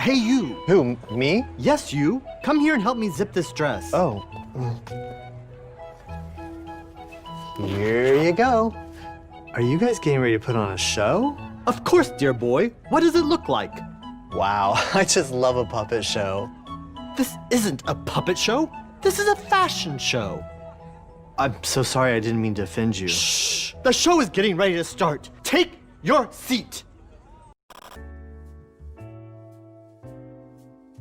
Hey, you! Who, me? Yes, you! Come here and help me zip this dress. Oh. Here you go. Are you guys getting ready to put on a show? Of course, dear boy. What does it look like? Wow, I just love a puppet show. This isn't a puppet show. This is a fashion show. I'm so sorry, I didn't mean to offend you. Shh! The show is getting ready to start. Take your seat.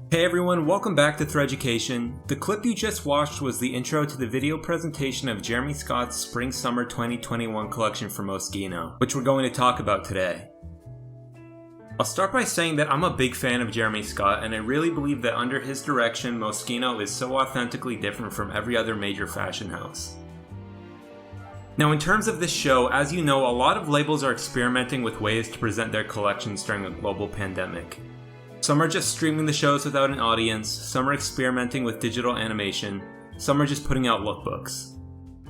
Hey everyone, welcome back to Threaducation. The clip you just watched was the intro to the video presentation of Jeremy Scott's Spring-Summer 2021 collection for Moschino, which we're going to talk about today. I'll start by saying that I'm a big fan of Jeremy Scott, and I really believe that under his direction, Moschino is so authentically different from every other major fashion house. Now in terms of this show, as you know, a lot of labels are experimenting with ways to present their collections during a global pandemic. Some are just streaming the shows without an audience, some are experimenting with digital animation, some are just putting out lookbooks.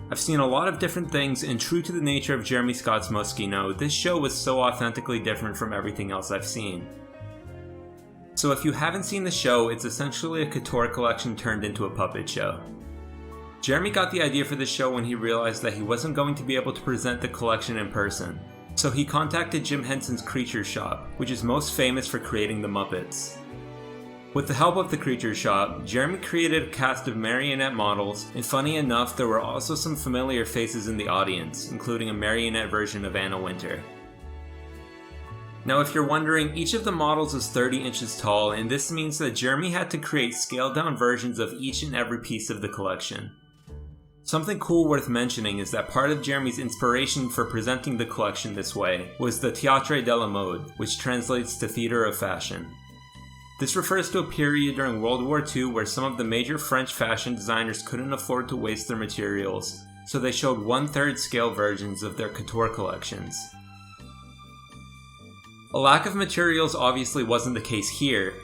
I've seen a lot of different things, and true to the nature of Jeremy Scott's Moschino, this show was so authentically different from everything else I've seen. So if you haven't seen the show, it's essentially a couture collection turned into a puppet show. Jeremy got the idea for this show when he realized that he wasn't going to be able to present the collection in person. So he contacted Jim Henson's Creature Shop, which is most famous for creating the Muppets. With the help of the Creature Shop, Jeremy created a cast of marionette models, and funny enough, there were also some familiar faces in the audience, including a marionette version of Anna Wintour. Now if you're wondering, each of the models is 30 inches tall, and this means that Jeremy had to create scaled down versions of each and every piece of the collection. Something cool worth mentioning is that part of Jeremy's inspiration for presenting the collection this way was the Théâtre de la Mode, which translates to theater of fashion. This refers to a period during World War II where some of the major French fashion designers couldn't afford to waste their materials, so they showed 1/3 scale versions of their couture collections. A lack of materials obviously wasn't the case here.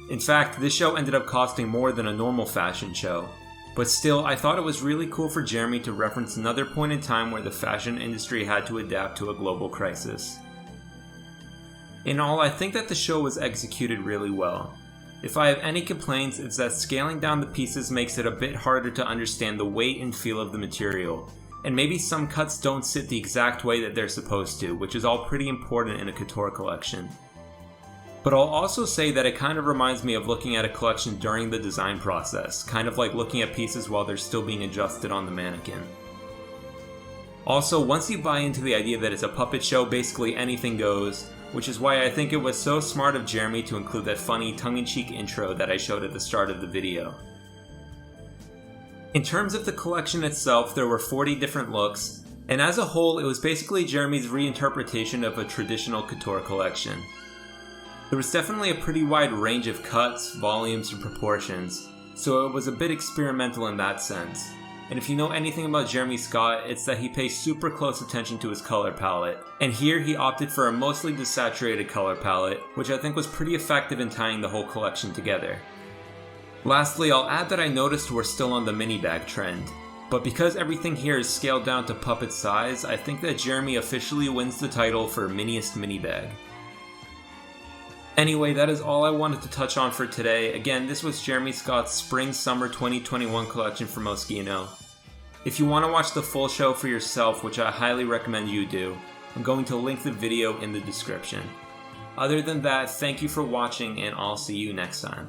In fact, this show ended up costing more than a normal fashion show. But still, I thought it was really cool for Jeremy to reference another point in time where the fashion industry had to adapt to a global crisis. In all, I think that the show was executed really well. If I have any complaints, it's that scaling down the pieces makes it a bit harder to understand the weight and feel of the material, and maybe some cuts don't sit the exact way that they're supposed to, which is all pretty important in a couture collection. But I'll also say that it kind of reminds me of looking at a collection during the design process, kind of like looking at pieces while they're still being adjusted on the mannequin. Also, once you buy into the idea that it's a puppet show, basically anything goes, which is why I think it was so smart of Jeremy to include that funny tongue-in-cheek intro that I showed at the start of the video. In terms of the collection itself, there were 40 different looks, and as a whole, it was basically Jeremy's reinterpretation of a traditional couture collection. There was definitely a pretty wide range of cuts, volumes, and proportions, so it was a bit experimental in that sense. And if you know anything about Jeremy Scott, it's that he pays super close attention to his color palette. And here he opted for a mostly desaturated color palette, which I think was pretty effective in tying the whole collection together. Lastly, I'll add that I noticed we're still on the mini bag trend. But because everything here is scaled down to puppet size, I think that Jeremy officially wins the title for miniest mini bag. Anyway, that is all I wanted to touch on for today. Again, this was Jeremy Scott's Spring-Summer 2021 collection for Moschino. If you want to watch the full show for yourself, which I highly recommend you do, I'm going to link the video in the description. Other than that, thank you for watching, and I'll see you next time.